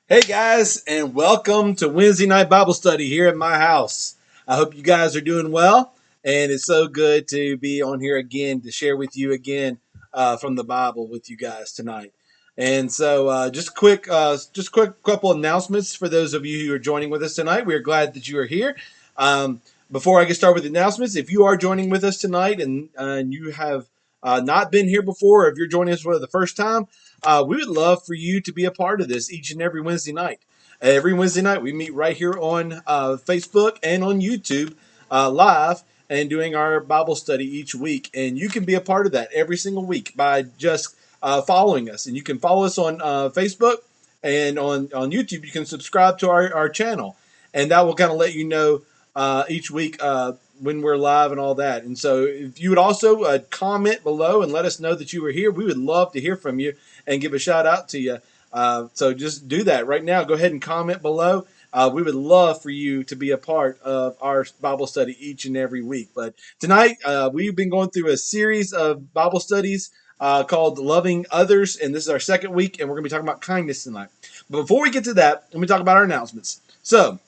Hey guys, and welcome to Wednesday night Bible study here at my house. I hope you guys are doing well, and it's so good to be on here again to share with you again from the Bible with you guys tonight. And so, just quick couple announcements for those of you who are joining with us tonight. We are glad that you are here. Um, Before I get started with the announcements, if you are joining with us tonight and you have not been here before, or if you're joining us for the first time, we would love for you to be a part of this each and every Wednesday night. Every Wednesday night, we meet right here on Facebook and on YouTube live and doing our Bible study each week. And you can be a part of that every single week by just following us. And you can follow us on Facebook and on YouTube. You can subscribe to our channel, and that will kind of let you know each week when we're live and all that. And so, if you would also comment below and let us know that you were here, we would love to hear from you and give a shout out to you. So just do that right now. Go ahead and comment below. We would love for you to be a part of our Bible study each and every week. But tonight, we've been going through a series of Bible studies called Loving Others, and this is our second week, and we're going to be talking about kindness tonight. But before we get to that, let me talk about our announcements. So,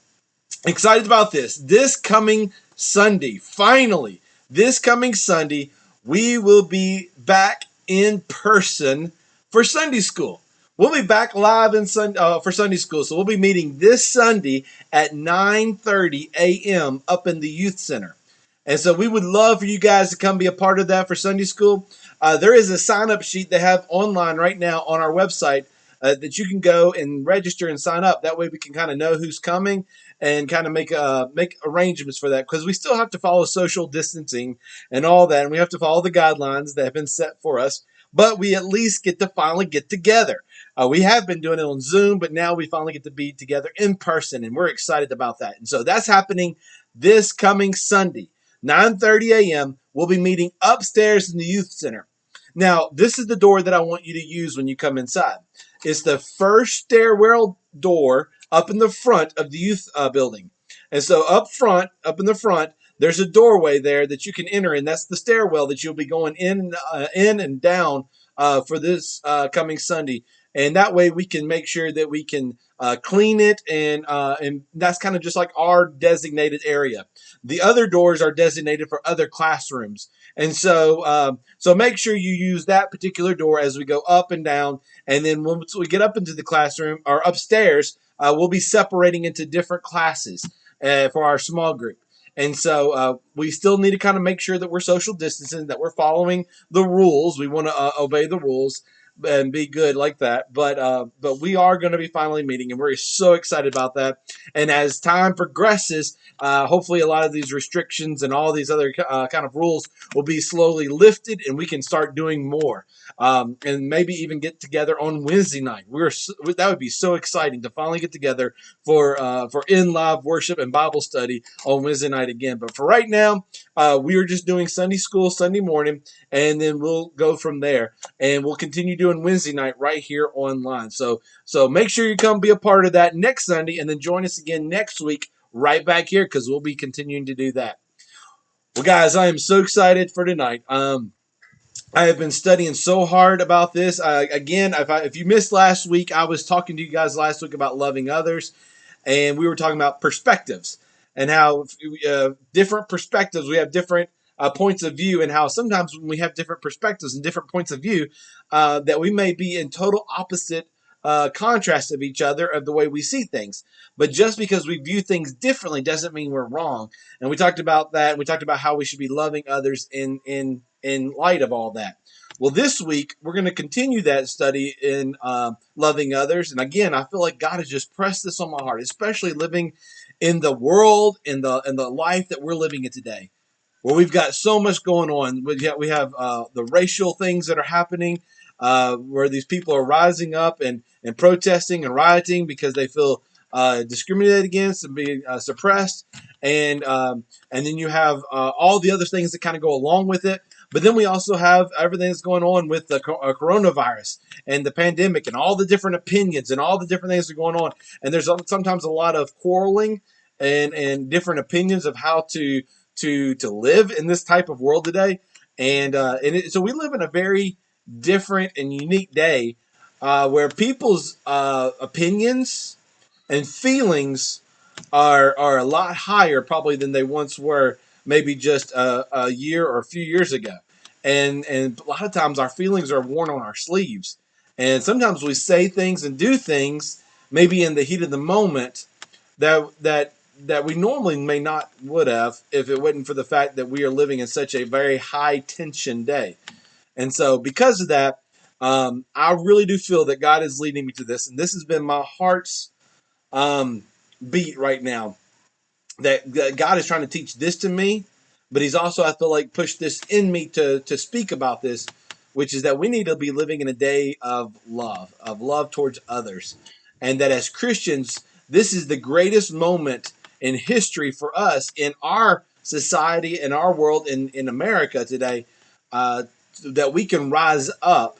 excited about this. This coming Sunday, finally, this coming Sunday, we will be back in person for Sunday school. We'll be back live for Sunday school. So we'll be meeting this Sunday at 9:30 a.m. up in the youth center. And so we would love for you guys to come be a part of that for Sunday school. There is a sign-up sheet they have online right now on our website that you can go and register and sign up. That way we can kind of know who's coming and kind of make arrangements for that, because we still have to follow social distancing and all that, and we have to follow the guidelines that have been set for us. But we at least get to finally get together. We have been doing it on Zoom, but now we finally get to be together in person, and we're excited about that. And so that's happening this coming Sunday, 9:30 a.m. We'll be meeting upstairs in the youth center. Now, this is the door that I want you to use when you come inside. It's the first stairwell door up in the front of the youth building. And so up front, up in the front, there's a doorway there that you can enter, and that's the stairwell that you'll be going in and down for this coming Sunday. And that way we can make sure that we can clean it, and that's kind of just like our designated area. The other doors are designated for other classrooms, and so make sure you use that particular door as we go up and down. And then once we get up into the classroom or upstairs, we'll be separating into different classes for our small group. And so we still need to kind of make sure that we're social distancing, that we're following the rules. We want to obey the rules and be good like that. But we are going to be finally meeting, and we're so excited about that. And as time progresses, hopefully a lot of these restrictions and all these other kind of rules will be slowly lifted, and we can start doing more. And maybe even get together on Wednesday night. That would be so exciting to finally get together for in live worship and Bible study on Wednesday night again. But for right now, we are just doing Sunday school Sunday morning, and then we'll go from there, and we'll continue doing Wednesday night right here online. So make sure you come be a part of that next Sunday, and then join us again next week right back here, because we'll be continuing to do that. Well, guys, I am so excited for tonight. I have been studying so hard about this. Again, if you missed last week, I was talking to you guys last week about loving others, and we were talking about perspectives and how different perspectives, we have different points of view, and how sometimes when we have different perspectives and different points of view, that we may be in total opposite contrast of each other of the way we see things. But just because we view things differently doesn't mean we're wrong. And we talked about that. And we talked about how we should be loving others in light of all that. Well, this week we're going to continue that study in loving others. And again, I feel like God has just pressed this on my heart, especially living in the world, in the life that we're living in today, where we've got so much going on. We have the racial things that are happening, where these people are rising up and protesting and rioting because they feel discriminated against and being suppressed, and then you have all the other things that kind of go along with it. But then we also have everything that's going on with the coronavirus and the pandemic and all the different opinions and all the different things that are going on. And there's sometimes a lot of quarreling and different opinions of how to live in this type of world today. So we live in a very different and unique day where people's opinions and feelings are a lot higher probably than they once were, maybe just a year or a few years ago. And a lot of times our feelings are worn on our sleeves, and sometimes we say things and do things maybe in the heat of the moment that we normally may not would have if it wasn't for the fact that we are living in such a very high tension day. And so because of that, I really do feel that God is leading me to this, and this has been my heart's um, beat right now, that God is trying to teach this to me, but He's also, I feel like, pushed this in me to speak about this, which is that we need to be living in a day of love towards others, and that as Christians, this is the greatest moment in history for us in our society, in our world, in America today, uh, that we can rise up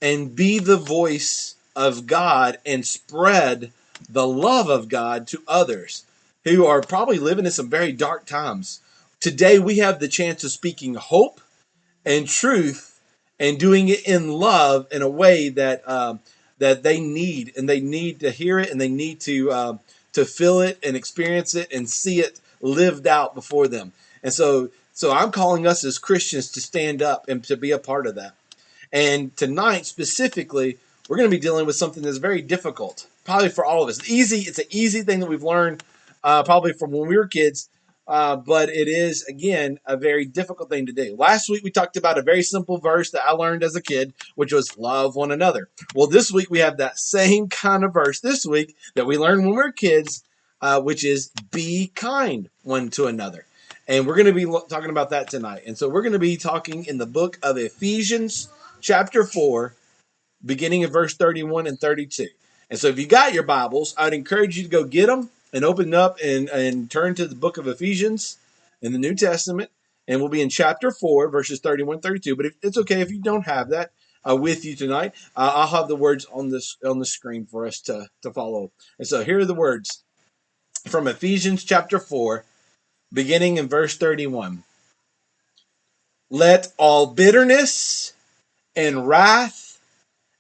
and be the voice of God and spread the love of God to others who are probably living in some very dark times. Today, we have the chance of speaking hope and truth and doing it in love in a way that they need, and they need to hear it, and they need to feel it and experience it and see it lived out before them. And so I'm calling us as Christians to stand up and to be a part of that. And tonight specifically, we're going to be dealing with something that's very difficult, probably for all of us. It's an easy thing that we've learned probably from when we were kids, but it is, again, a very difficult thing to do. Last week, we talked about a very simple verse that I learned as a kid, which was love one another. Well, this week, we have that same kind of verse this week that we learned when we were kids, which is be kind one to another. And we're going to be talking about that tonight. And so we're going to be talking in the book of Ephesians, chapter 4, beginning in verse 31 and 32. And so if you got your Bibles, I'd encourage you to go get them and open up and turn to the book of Ephesians in the New Testament. And we'll be in chapter 4, verses 31 and 32. But it's okay if you don't have that with you tonight. I'll have the words on the screen for us to follow. And so here are the words from Ephesians chapter 4, beginning in verse 31. Let all bitterness and wrath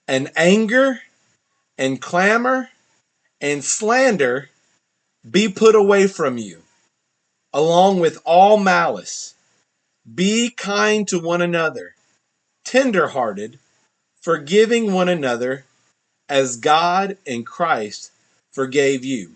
and anger and clamor and slander be put away from you, along with all malice. Be kind to one another, tender-hearted, forgiving one another, as God in Christ forgave you.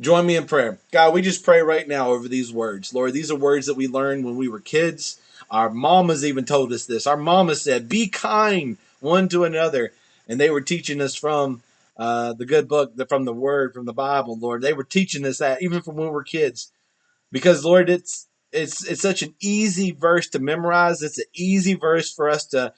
Join me in prayer. God, we just pray right now over these words. Lord, these are words that we learned when we were kids. Our mamas even told us this. Our mama said, be kind one to another. And they were teaching us from the good book, from the word, from the Bible, Lord. They were teaching us that even from when we were kids. Because, Lord, it's such an easy verse to memorize. It's an easy verse for us to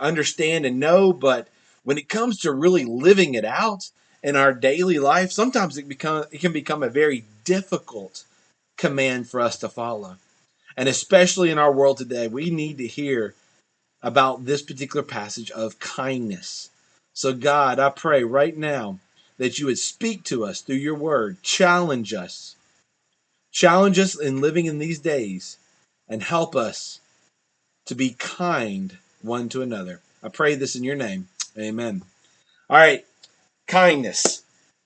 understand and know. But when it comes to really living it out in our daily life, sometimes it can become a very difficult command for us to follow. And especially in our world today, we need to hear about this particular passage of kindness. So, God, I pray right now that you would speak to us through your word, challenge us in living in these days, and help us to be kind one to another. I pray this in your name. Amen. All right, kindness.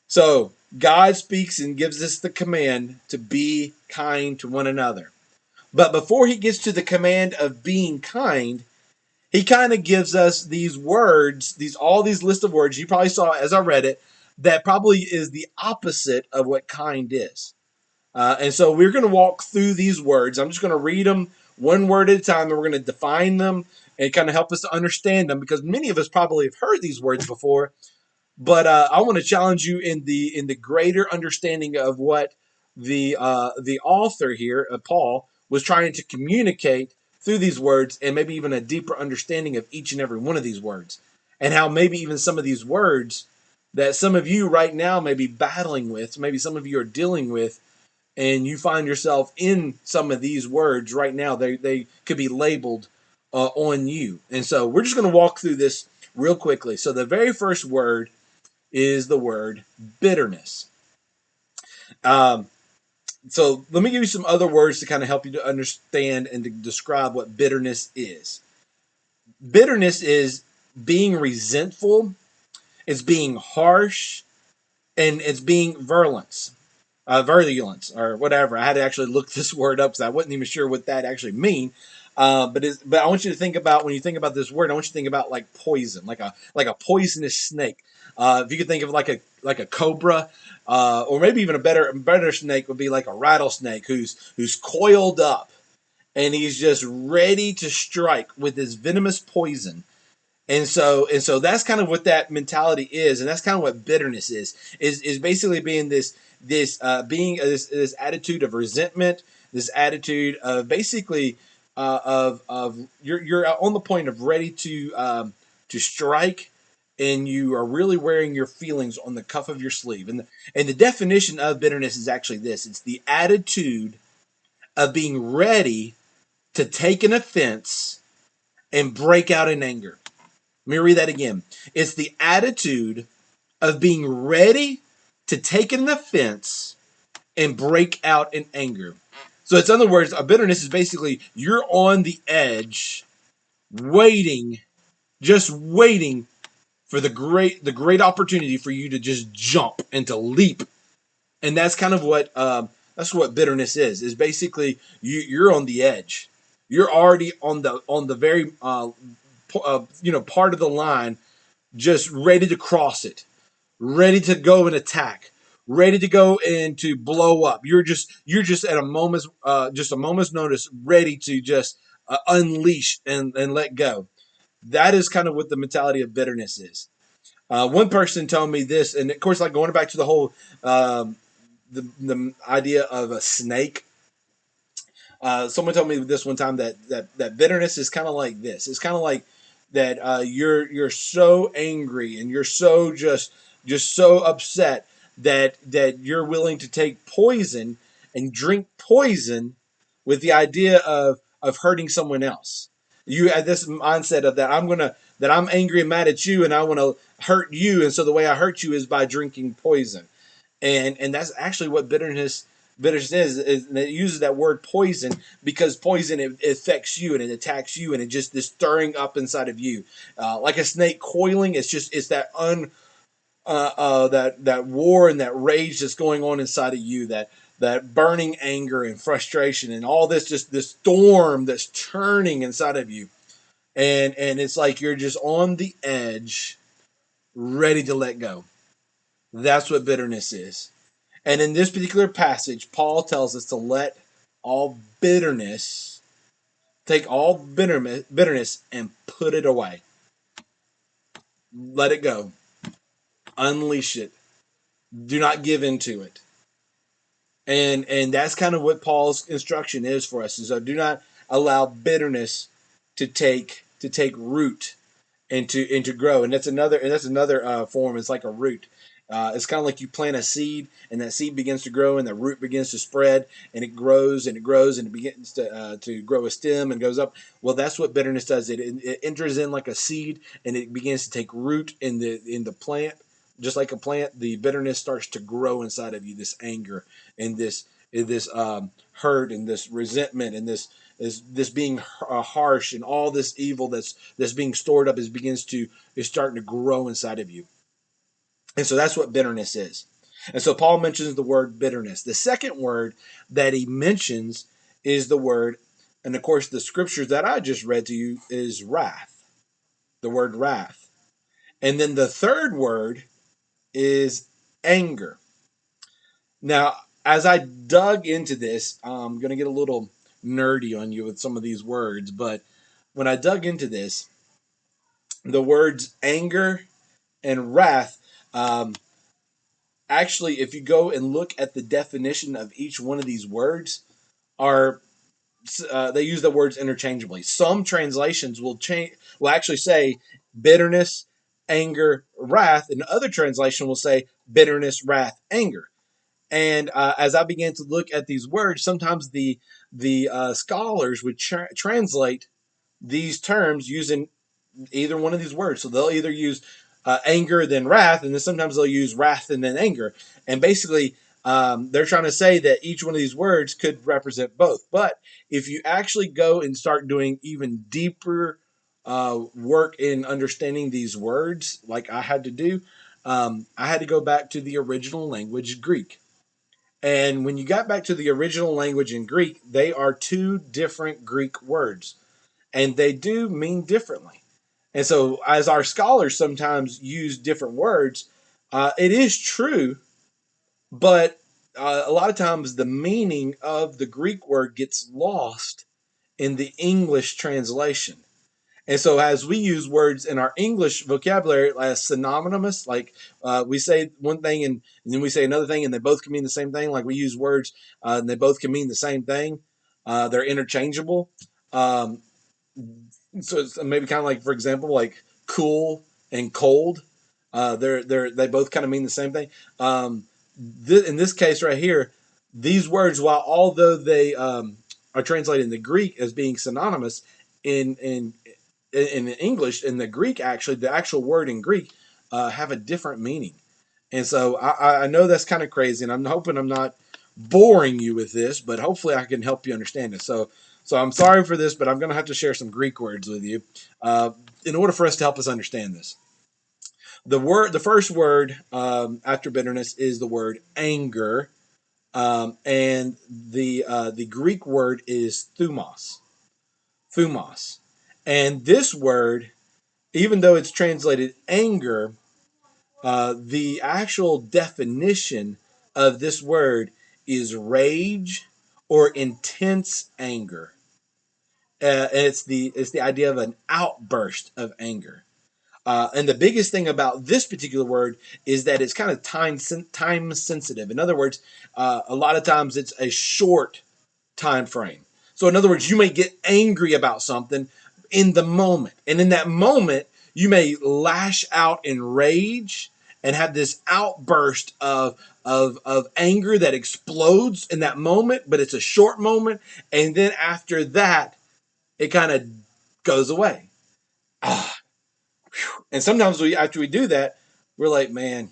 So God speaks and gives us the command to be kind to one another. But before he gets to the command of being kind, he kind of gives us these words, all these list of words you probably saw as I read it, that probably is the opposite of what kind is. And so we're going to walk through these words. I'm just going to read them one word at a time, and we're going to define them and kind of help us to understand them, because many of us probably have heard these words before. But I want to challenge you in the greater understanding of what the author here, Paul, was trying to communicate through these words, and maybe even a deeper understanding of each and every one of these words, and how maybe even some of these words that some of you right now may be battling with, maybe some of you are dealing with, and you find yourself in some of these words right now, they could be labeled on you. And so we're just going to walk through this real quickly. So the very first word is the word bitterness. Um, so let me give you some other words to kind of help you to understand and to describe what bitterness is. Bitterness is being resentful, it's being harsh, and it's being virulence or whatever. I had to actually look this word up because I wasn't even sure what that actually mean. But I want you to think about, when you think about this word, I want you to think about like poison, like a poisonous snake. If you could think of like a cobra, or maybe even a better snake would be like a rattlesnake who's coiled up and he's just ready to strike with his venomous poison. And so that's kind of what that mentality is, and that's kind of what bitterness is basically being this attitude of resentment, this attitude of basically of you're on the point of ready to strike, and you are really wearing your feelings on the cuff of your sleeve. And the definition of bitterness is actually this: it's the attitude of being ready to take an offense and break out in anger. Let me read that again. It's the attitude of being ready to take an offense and break out in anger. So, it's, in other words, a bitterness is basically you're on the edge, waiting, just waiting for the great opportunity for you to just jump and to leap. And that's kind of what bitterness is. Is basically you're on the edge. You're already on the very part of the line, just ready to cross it, ready to go and attack, ready to go and to blow up. You're just at a moment's notice, ready to just unleash and let go. That is kind of what the mentality of bitterness is. One person told me this, and of course, like going back to the whole the idea of a snake. Someone told me this one time that bitterness is kind of like this. It's kind of like that you're so angry and you're so just so upset that you're willing to take poison and drink poison with the idea of hurting someone else. You had this mindset of that I'm angry and mad at you and I want to hurt you, and so the way I hurt you is by drinking poison. And that's actually what bitterness is and it uses that word poison because poison, it affects you and it attacks you, and it just this stirring up inside of you, like a snake coiling. It's that that war and that rage that's going on inside of you, that burning anger and frustration and all this, just this storm that's turning inside of you. And it's like you're just on the edge, ready to let go. That's what bitterness is. And in this particular passage, Paul tells us to let all bitterness, take all bitterness and put it away. Let it go. Unleash it. Do not give into it. And that's kind of what Paul's instruction is for us. Is so do not allow bitterness to take root and to grow. And that's another form. It's like a root. It's kind of like you plant a seed, and that seed begins to grow, and the root begins to spread, and it grows and it grows, and it begins to grow a stem and goes up. Well, that's what bitterness does. It enters in like a seed, and it begins to take root in the plant. Just like a plant, the bitterness starts to grow inside of you. This anger and this hurt and this resentment and this being harsh and all this evil that's being stored up is starting to grow inside of you. And so that's what bitterness is. And so Paul mentions the word bitterness. The second word that he mentions is the word, and of course the scriptures that I just read to you is wrath. The word wrath. And then the third word is anger. Now, as I dug into this, I'm going to get a little nerdy on you with some of these words, but when I dug into this, the words anger and wrath, um, actually, if you go and look at the definition of each one of these words, are they use the words interchangeably. Some translations will actually say bitterness, anger, wrath, and other translation will say bitterness, wrath, anger. And as I began to look at these words, sometimes the scholars would translate these terms using either one of these words. So they'll either use anger then wrath, and then sometimes they'll use wrath and then anger. And basically, they're trying to say that each one of these words could represent both. But if you actually go and start doing even deeper work in understanding these words, like I had to do, I had to go back to the original language, Greek. And when you got back to the original language in Greek, they are two different Greek words, and they do mean differently. And so, as our scholars sometimes use different words, it is true, but a lot of times the meaning of the Greek word gets lost in the English translation. And so, as we use words in our English vocabulary as synonymous, like we say one thing and then we say another thing, and they both can mean the same thing. Like we use words and they both can mean the same thing. They're interchangeable. Um, so it's maybe kind of like, for example, like cool and cold. They both kind of mean the same thing. In this case right here, these words, while although they are translated in the Greek as being synonymous, in in in English, in the Greek, actually, the actual word in Greek have a different meaning. And so I know that's kind of crazy, and I'm hoping I'm not boring you with this, but hopefully I can help you understand it. So I'm sorry for this, but I'm going to have to share some Greek words with you uh, in order for us to help us understand this. The first word after bitterness is the word anger, and the Greek word is thumos, thumos, and this word, even though it's translated anger, the actual definition of this word is rage or intense anger. And it's the idea of an outburst of anger. And the biggest thing about this particular word is that it's kind of time sensitive. In other words, a lot of times it's a short time frame. So in other words, you may get angry about something in the moment. And in that moment, you may lash out in rage and have this outburst of anger that explodes in that moment, but it's a short moment. And then after that, it kind of goes away. Ah, and sometimes after we do that, we're like, man,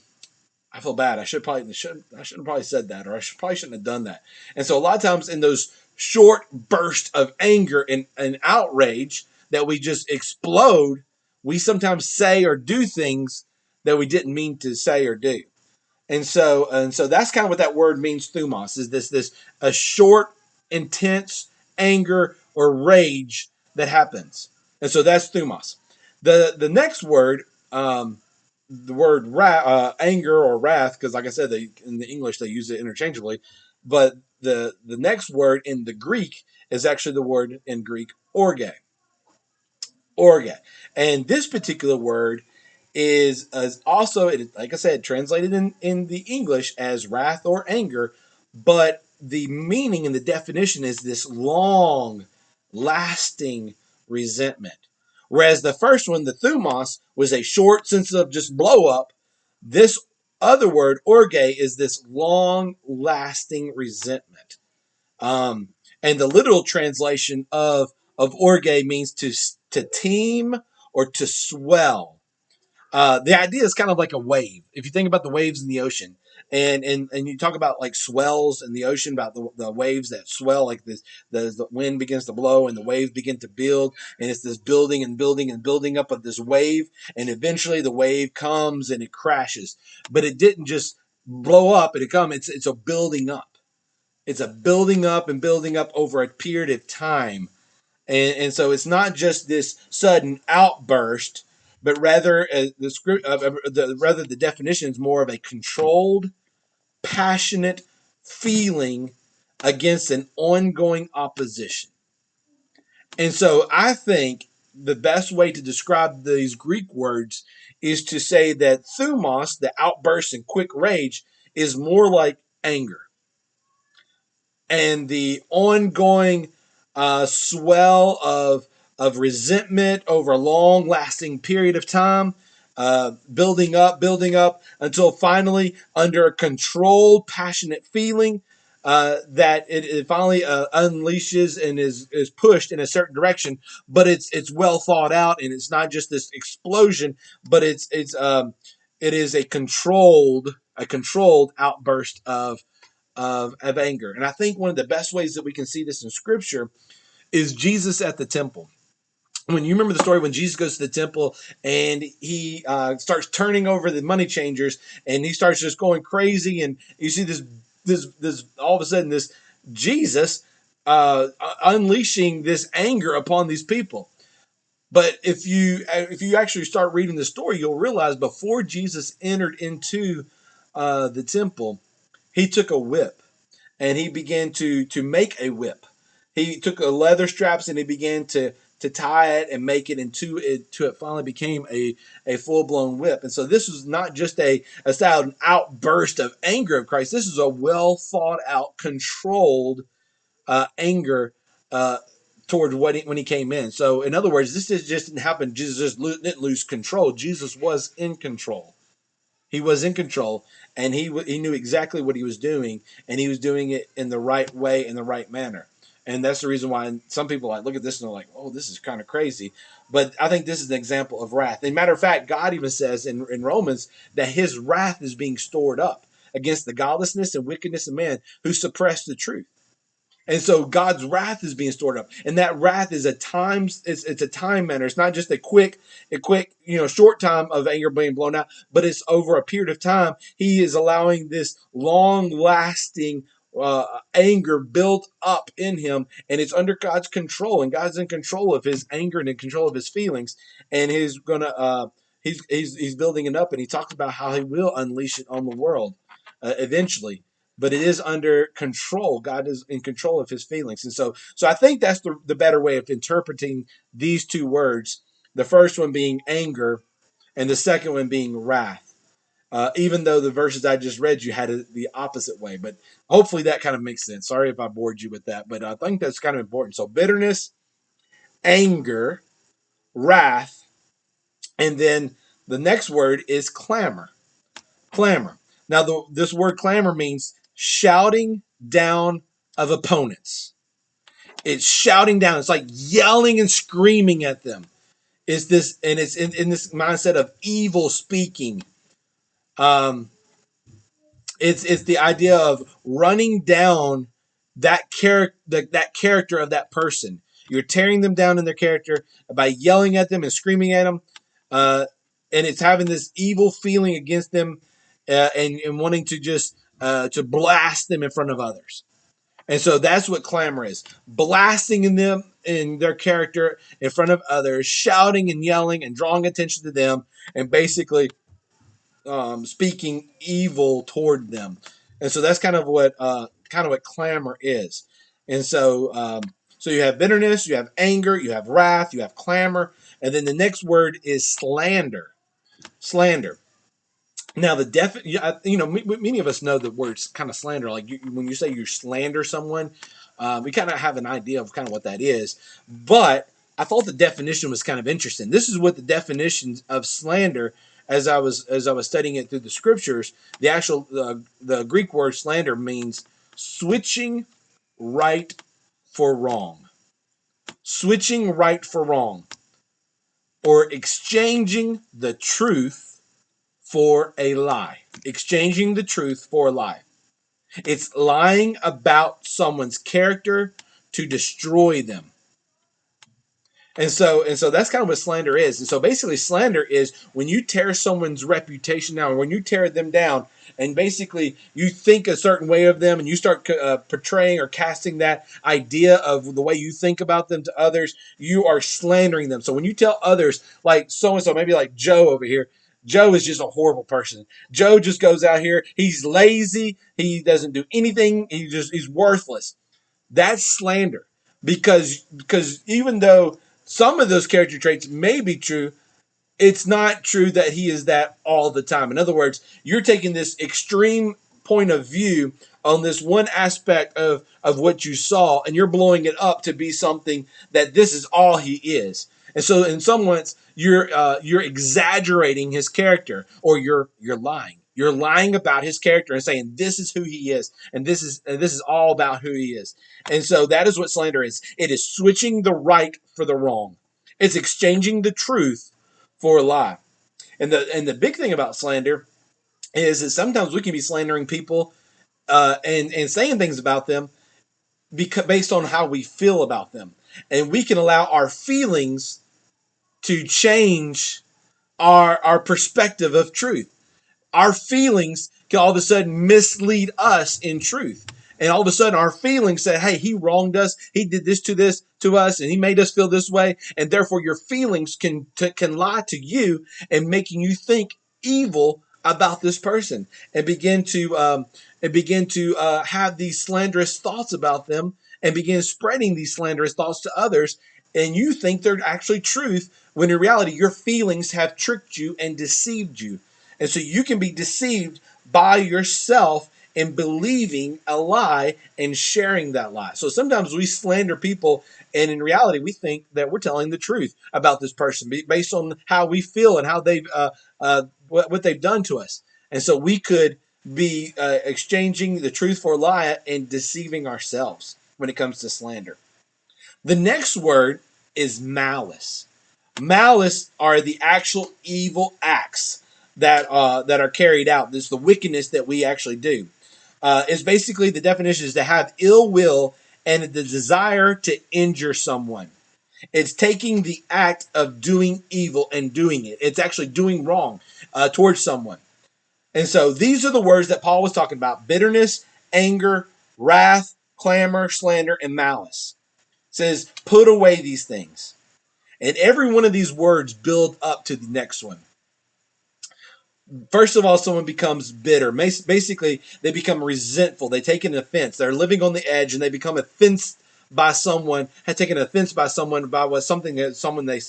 I feel bad. I should have probably said that, or probably shouldn't have done that. And so a lot of times in those short bursts of anger and outrage that we just explode, we sometimes say or do things that we didn't mean to say or do. And so that's kind of what that word means. Thumos is this a short, intense anger or rage that happens, and so that's thumos. The next word, the word anger or wrath, because like I said, in the English they use it interchangeably, but the next word in the Greek is actually the word in Greek orge, and this particular word is also, like I said, translated in the English as wrath or anger, but the meaning and the definition is this long, lasting resentment. Whereas the first one, the thumos, was a short sense of just blow up. This other word, orge, is this long, lasting resentment. Um, and the literal translation of orge means to teem or to swell. The idea is kind of like a wave. If you think about the waves in the ocean, and you talk about like swells in the ocean, about the waves that swell, like this, the wind begins to blow and the waves begin to build, and it's this building and building and building up of this wave, and eventually the wave comes and it crashes. But it didn't just blow up and it come. It's a building up. It's a building up and building up over a period of time. And so it's not just this sudden outburst, but rather rather the definition is more of a controlled, passionate feeling against an ongoing opposition. And so I think the best way to describe these Greek words is to say that thumos, the outburst and quick rage, is more like anger, and the ongoing swell of resentment over a long lasting period of time, building up until finally, under a controlled, passionate feeling, that it finally unleashes and is pushed in a certain direction. But it's well thought out, and it's not just this explosion, but it is a controlled outburst of anger. And I think one of the best ways that we can see this in Scripture is Jesus at the temple. when you remember the story when Jesus goes to the temple and he starts turning over the money changers and he starts just going crazy, and you see this all of a sudden this Jesus unleashing this anger upon these people. But if you actually start reading the story, you'll realize before Jesus entered into the temple, he took a whip and he began to make a whip. He took a leather straps and he began to tie it and make it into it to it finally became a full blown whip. And so this was not just a sudden outburst of anger of Christ. This is a well thought out, controlled anger uh, towards when he came in. So in other words, just didn't happen. Jesus just didn't lose control. Jesus was in control. He was in control, and he knew exactly what he was doing, and he was doing it in the right way, in the right manner. And that's the reason why some people like look at this and they're like, "Oh, this is kind of crazy." But I think this is an example of wrath. And matter of fact, God even says in Romans that His wrath is being stored up against the godlessness and wickedness of man who suppress the truth. And so God's wrath is being stored up, and that wrath is it's a time manner. It's not just a quick short time of anger being blown out, but it's over a period of time. He is allowing this long lasting anger built up in him, and it's under God's control, and God's in control of his anger and in control of his feelings, and he's gonna he's building it up, and he talks about how he will unleash it on the world eventually, but it is under control. God is in control of his feelings. And so I think that's the better way of interpreting these two words. The first one being anger and the second one being wrath. Even though the verses I just read you had it the opposite way, but hopefully that kind of makes sense. Sorry if I bored you with that, but I think that's kind of important. So bitterness, anger, wrath, and then the next word is clamor. Clamor. Now, this word clamor means shouting down of opponents. It's shouting down. It's like yelling and screaming at them. It's this, and it's in this mindset of evil speaking. Um, it's the idea of running down that character of that person. You're tearing them down in their character by yelling at them and screaming at them, uh, and it's having this evil feeling against them, and wanting to just to blast them in front of others. And so that's what clamor is: blasting in them in their character in front of others, shouting and yelling and drawing attention to them, and basically speaking evil toward them. And so that's kind of what clamor is. And so you have bitterness, you have anger, you have wrath, you have clamor, and then the next word is slander. Slander. Now many of us know the words kind of slander. Like when you say you slander someone, we kind of have an idea of kind of what that is. But I thought the definition was kind of interesting. This is what the definition of slander, as I was studying it through the scriptures, the Greek word slander means switching right for wrong, switching right for wrong, or exchanging the truth for a lie. Exchanging the truth for a lie. It's lying about someone's character to destroy them. And so that's kind of what slander is. And so basically slander is when you tear someone's reputation down, when you tear them down, and basically you think a certain way of them and you start portraying or casting that idea of the way you think about them to others, you are slandering them. So when you tell others, like so and so, maybe like Joe over here, Joe is just a horrible person. Joe just goes out here, he's lazy, he doesn't do anything, he's worthless. That's slander, because even though some of those character traits may be true, it's not true that he is that all the time. In other words, you're taking this extreme point of view on this one aspect of what you saw, and you're blowing it up to be something that this is all he is. And so, in some ways, you're exaggerating his character, or you're lying. You're lying about his character and saying this is who he is, and this is all about who he is. And so that is what slander is. It is switching the right for the wrong. It's exchanging the truth for a lie. And the big thing about slander is that sometimes we can be slandering people and saying things about them because based on how we feel about them, and we can allow our feelings to change our perspective of truth. Our feelings can all of a sudden mislead us in truth. And all of a sudden our feelings say, hey, he wronged us. He did this to us and he made us feel this way. And therefore your feelings can lie to you and making you think evil about this person and begin to have these slanderous thoughts about them and begin spreading these slanderous thoughts to others. And you think they're actually truth when in reality your feelings have tricked you and deceived you. And so you can be deceived by yourself in believing a lie and sharing that lie. So sometimes we slander people, and in reality, we think that we're telling the truth about this person based on how we feel and how they've what they've done to us. And so we could be exchanging the truth for a lie and deceiving ourselves when it comes to slander. The next word is malice. Malice are the actual evil acts that are carried out. This is the wickedness that we actually do. Is basically the definition is to have ill will and the desire to injure someone. It's taking the act of doing evil and doing it. It's actually doing wrong towards someone. And so these are the words that Paul was talking about: bitterness, anger, wrath, clamor, slander, and malice. It says, put away these things. And every one of these words build up to the next one. First of all, someone becomes bitter. Basically, they become resentful. They take an offense. They're living on the edge, and they become offensed by someone. Had taken offense by someone by what something that something they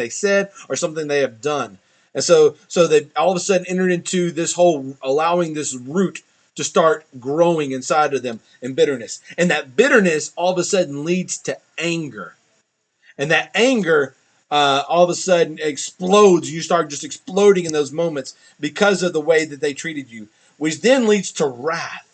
said, or something they have done. And so they all of a sudden entered into this whole allowing this root to start growing inside of them in bitterness. And that bitterness all of a sudden leads to anger. And that anger all of a sudden explodes. You start just exploding in those moments because of the way that they treated you, which then leads to wrath.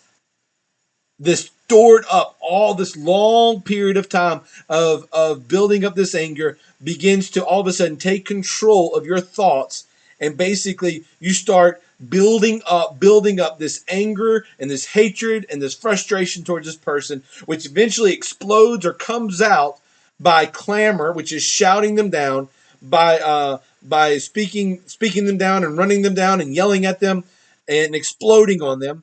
This stored up all this long period of time of building up this anger begins to all of a sudden take control of your thoughts. And basically you start building up this anger and this hatred and this frustration towards this person, which eventually explodes or comes out by clamor, which is shouting them down, by speaking them down and running them down and yelling at them and exploding on them,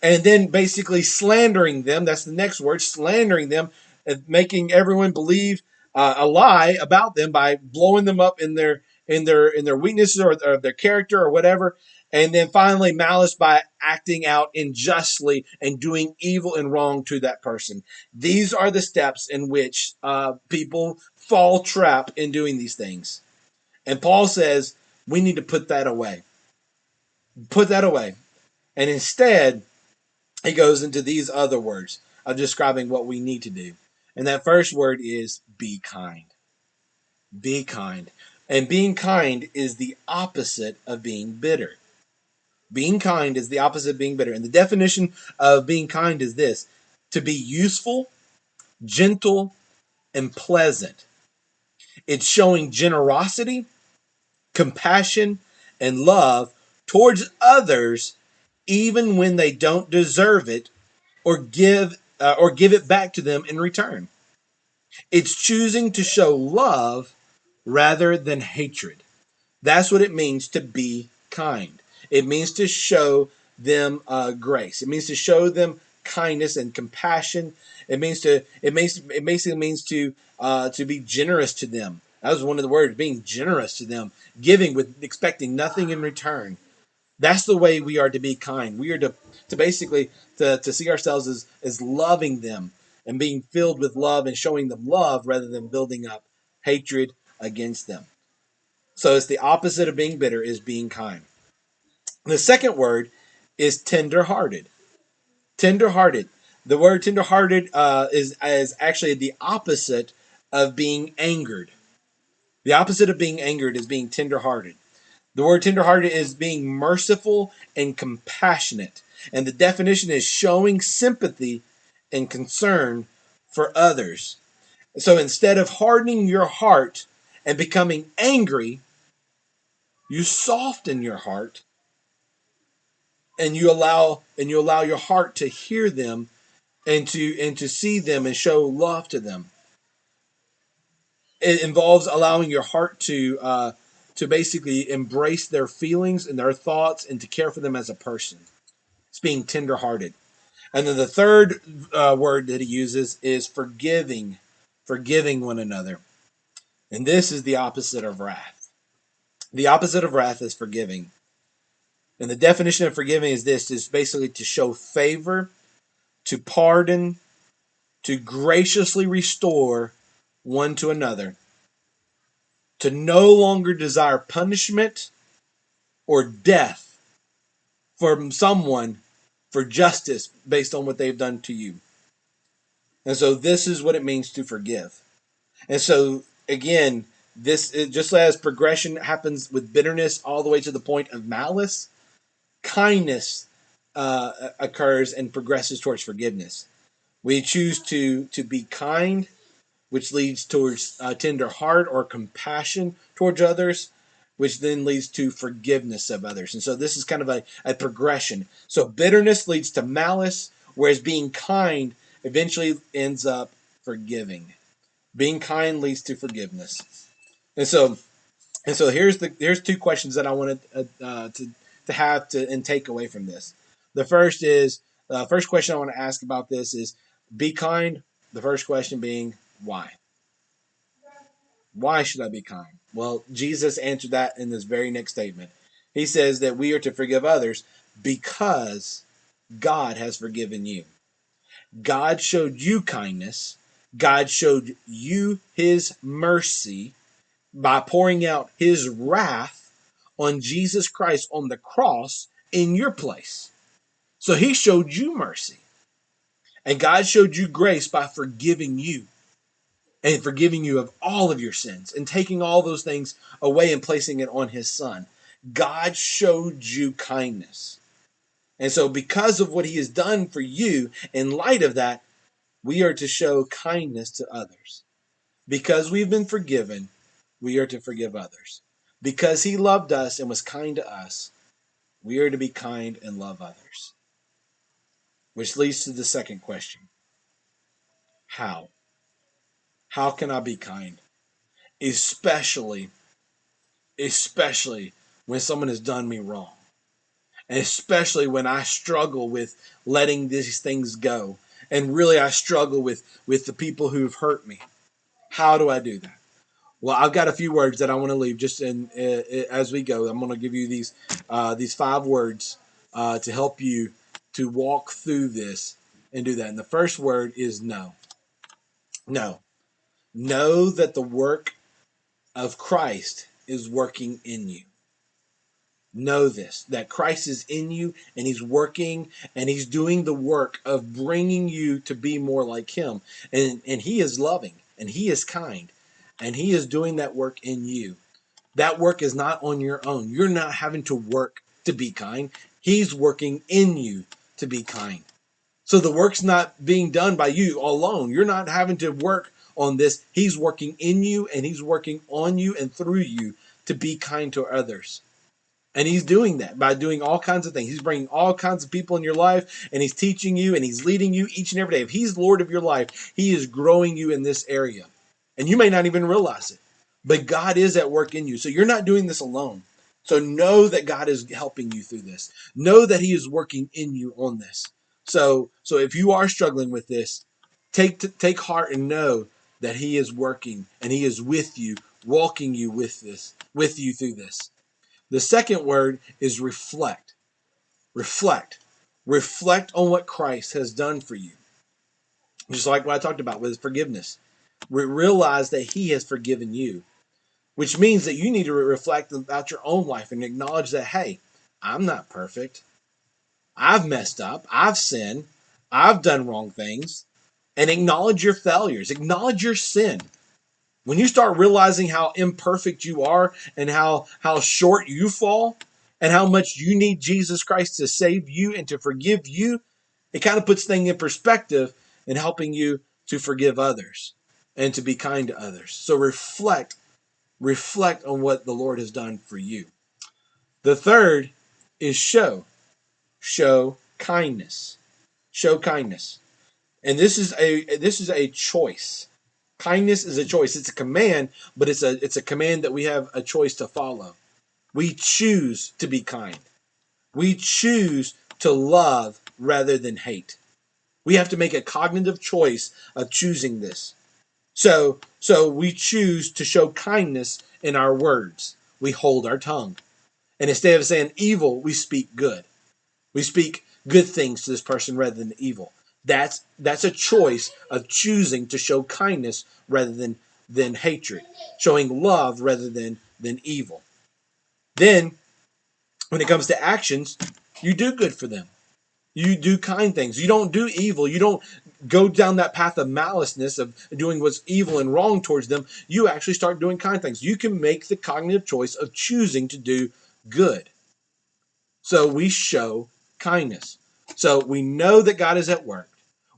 and then basically slandering them. That's the next word, slandering them, and making everyone believe a lie about them by blowing them up in their weaknesses or their character or whatever. And then finally, malice by acting out unjustly and doing evil and wrong to that person. These are the steps in which people fall trap in doing these things. And Paul says we need to put that away. Put that away. And instead, he goes into these other words of describing what we need to do. And that first word is be kind. Be kind. And being kind is the opposite of being bitter. Being kind is the opposite of being bitter. And the definition of being kind is this: to be useful, gentle, and pleasant. It's showing generosity, compassion, and love towards others, even when they don't deserve it or give it back to them in return. It's choosing to show love rather than hatred. That's what it means to be kind. It means to show them grace. It means to show them kindness and compassion. It basically means to be generous to them. That was one of the words, being generous to them, giving with expecting nothing in return. That's the way we are to be kind. We are to basically to see ourselves as loving them and being filled with love and showing them love rather than building up hatred against them. So it's the opposite of being bitter is being kind. The second word is tender-hearted. Tender-hearted. The word tender-hearted is actually the opposite of being angered. The opposite of being angered is being tender-hearted. The word tenderhearted is being merciful and compassionate. And the definition is showing sympathy and concern for others. So instead of hardening your heart and becoming angry, you soften your heart and you allow your heart to hear them and to see them and show love to them. It involves allowing your heart to basically embrace their feelings and their thoughts and to care for them as a person. It's being tenderhearted. And then the third word that he uses is forgiving one another. And this is the opposite of wrath. The opposite of wrath is forgiving. And the definition of forgiving is this: is basically to show favor, to pardon, to graciously restore one to another, to no longer desire punishment or death from someone for justice based on what they've done to you. And so this is what it means to forgive. And so again, this is just as progression happens with bitterness all the way to the point of malice, kindness occurs and progresses towards forgiveness. We choose to be kind, which leads towards tender heart or compassion towards others, which then leads to forgiveness of others. And so this is kind of a progression. So bitterness leads to malice, whereas being kind eventually ends up forgiving. Being kind leads to forgiveness. And so here's two questions that I wanted to have to and take away from this. The first is first question I want to ask about this is be kind. The first question being why? Why should I be kind? Well, Jesus answered that in this very next statement. He says that we are to forgive others because God has forgiven you. God showed you kindness. God showed you his mercy by pouring out his wrath on Jesus Christ on the cross in your place. So he showed you mercy. And God showed you grace by forgiving you and forgiving you of all of your sins and taking all those things away and placing it on his son. God showed you kindness. And so because of what he has done for you, in light of that, we are to show kindness to others. Because we've been forgiven, we are to forgive others. Because he loved us and was kind to us, we are to be kind and love others. Which leads to the second question. How? How can I be kind? Especially when someone has done me wrong. And especially when I struggle with letting these things go. And really I struggle with the people who've hurt me. How do I do that? Well, I've got a few words that I want to leave just in as we go. I'm going to give you these 5 words to help you to walk through this and do that. And the first word is no. No. Know that the work of Christ is working in you. Know this, that Christ is in you and he's working and he's doing the work of bringing you to be more like him. And he is loving and he is kind and he is doing that work in you. That work is not on your own. You're not having to work to be kind. He's working in you to be kind. So the work's not being done by you alone. You're not having to work on this. He's working in you and he's working on you and through you to be kind to others. And he's doing that by doing all kinds of things. He's bringing all kinds of people in your life and he's teaching you and he's leading you each and every day. If he's Lord of your life, he is growing you in this area. And you may not even realize it, but God is at work in you. So you're not doing this alone. So know that God is helping you through this. Know that he is working in you on this. So if you are struggling with this, take heart and know that he is working and he is with you, walking you with you through this. The second word is reflect. Reflect. Reflect on what Christ has done for you. Just like what I talked about with forgiveness. Realize that he has forgiven you, which means that you need to reflect about your own life and acknowledge that, hey, I'm not perfect. I've messed up. I've sinned. I've done wrong things. And acknowledge your failures. Acknowledge your sin. When you start realizing how imperfect you are and how short you fall and how much you need Jesus Christ to save you and to forgive you, it kind of puts things in perspective in helping you to forgive others and to be kind to others. So reflect on what the Lord has done for you. The third is show kindness. Show kindness. And this is a choice. Kindness is a choice. It's a command, but it's a command that we have a choice to follow. We choose to be kind. We choose to love rather than hate. We have to make a cognitive choice of choosing this. So we choose to show kindness in our words. We hold our tongue. And instead of saying evil, we speak good. We speak good things to this person rather than evil. That's a choice of choosing to show kindness rather than hatred, showing love rather than evil. Then, when it comes to actions, you do good for them. You do kind things. You don't do evil. You don't go down that path of maliceness of doing what's evil and wrong towards them. You actually start doing kind things. You can make the cognitive choice of choosing to do good. So we show kindness. So we know that God is at work.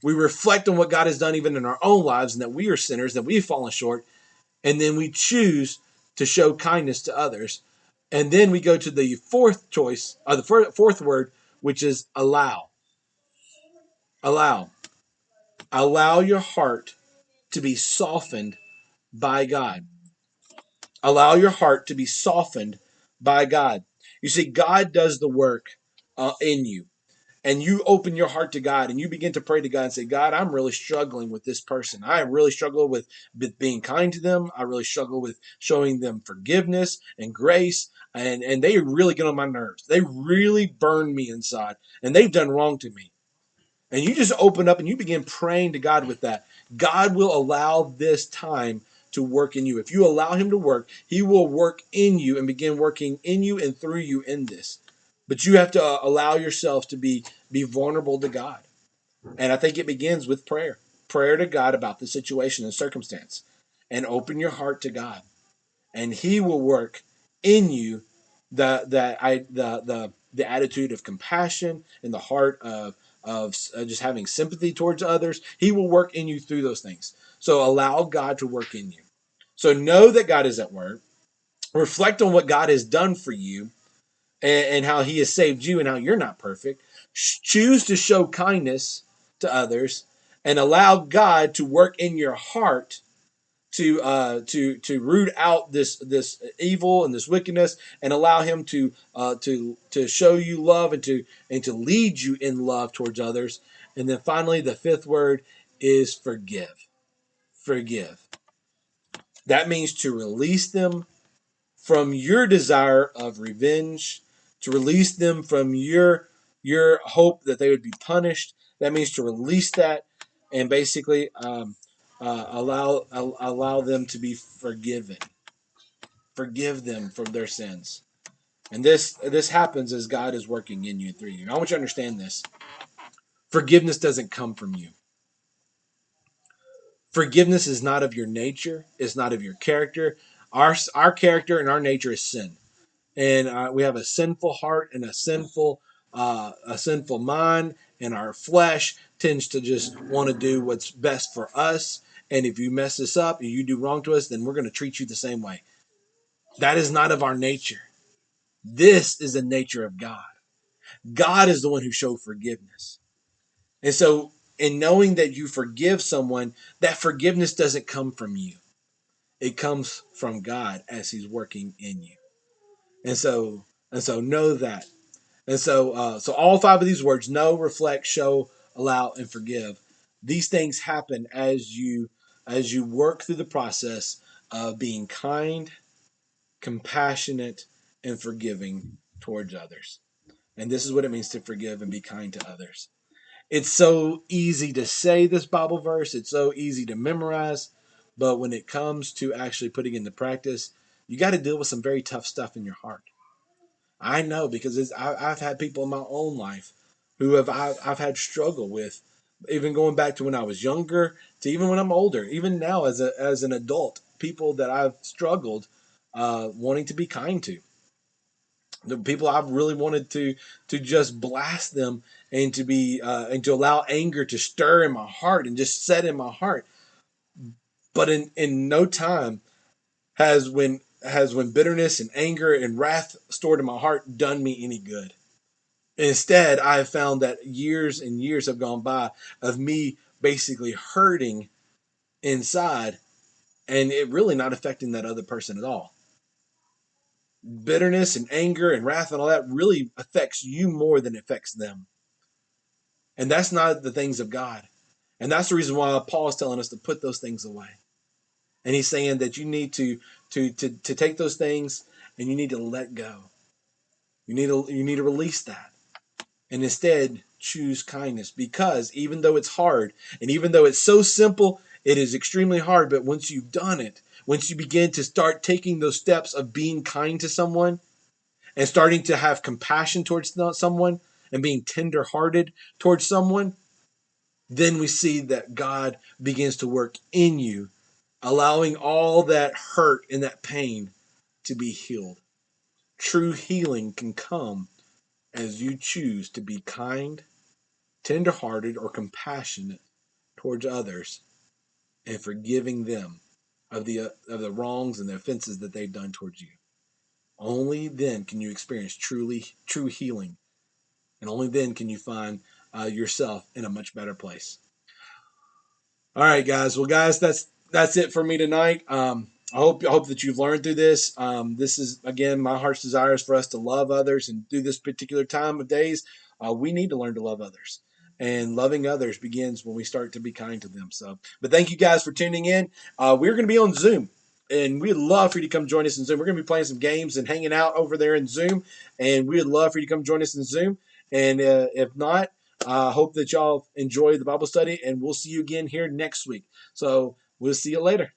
We reflect on what God has done even in our own lives and that we are sinners, that we've fallen short. And then we choose to show kindness to others. And then we go to the fourth choice, or the fourth word, which is allow. Allow. Allow your heart to be softened by God. Allow your heart to be softened by God. You see, God does the work in you. And you open your heart to God and you begin to pray to God and say, God, I'm really struggling with this person. I really struggle with being kind to them. I really struggle with showing them forgiveness and grace. And they really get on my nerves. They really burn me inside and they've done wrong to me. And you just open up and you begin praying to God with that. God will allow this time to work in you. If you allow him to work, he will work in you and begin working in you and through you in this. But you have to allow yourself to be vulnerable to God. And I think it begins with prayer. Prayer to God about the situation and circumstance. And open your heart to God. And he will work in you the attitude of compassion and the heart of just having sympathy towards others. He will work in you through those things. So allow God to work in you. So know that God is at work. Reflect on what God has done for you and how he has saved you and how you're not perfect. Choose to show kindness to others and allow God to work in your heart to root out this evil and this wickedness and allow him to show you love and to lead you in love towards others. And then finally, the fifth word is forgive. Forgive. That means to release them from your desire of revenge, to release them from your hope that they would be punished. That means to release that and basically allow them to be forgiven. Forgive them from their sins. And this happens as God is working in you and through you. I want you to understand this. Forgiveness doesn't come from you. Forgiveness is not of your nature. It's not of your character. Our character and our nature is sin. And we have a sinful heart and a sinful mind, and our flesh tends to just want to do what's best for us. And if you mess us up and you do wrong to us, then we're going to treat you the same way. That is not of our nature. This is the nature of God. God is the one who showed forgiveness. And so, in knowing that you forgive someone, that forgiveness doesn't come from you. It comes from God as He's working in you. And so know that. And so all five of these words: know, reflect, show, allow, and forgive. These things happen as you work through the process of being kind, compassionate, and forgiving towards others. And this is what it means to forgive and be kind to others. It's so easy to say this Bible verse. It's so easy to memorize, but when it comes to actually putting into practice, you got to deal with some very tough stuff in your heart. I know because I've had people in my own life who I've had struggle with, even going back to when I was younger to even when I'm older, even now as an adult, people that I've struggled wanting to be kind to, the people I've really wanted to just blast them and to allow anger to stir in my heart and just set in my heart, but in no time has when bitterness and anger and wrath stored in my heart done me any good. Instead, I have found that years and years have gone by of me basically hurting inside and it really not affecting that other person at all. Bitterness and anger and wrath and all that really affects you more than it affects them. And that's not the things of God. And that's the reason why Paul is telling us to put those things away. And he's saying that you need to take those things and you need to let go. You need to release that. And instead choose kindness, because even though it's hard and even though it's so simple, it is extremely hard. But once you've done it, once you begin to start taking those steps of being kind to someone and starting to have compassion towards someone and being tender-hearted towards someone, then we see that God begins to work in you, allowing all that hurt and that pain to be healed. True healing can come as you choose to be kind, tenderhearted, or compassionate towards others and forgiving them of the wrongs and the offenses that they've done towards you. Only then can you experience true healing, and only then can you find yourself in a much better place. All right, guys. Well, guys, that's it for me tonight. I hope that you've learned through this. This is again my heart's desire is for us to love others, and through this particular time of days, we need to learn to love others. And loving others begins when we start to be kind to them. So, but thank you guys for tuning in. We're going to be on Zoom, and we'd love for you to come join us in Zoom. We're going to be playing some games and hanging out over there in Zoom, and we'd love for you to come join us in Zoom. And if not, I hope that y'all enjoy the Bible study, and we'll see you again here next week. So we'll see you later.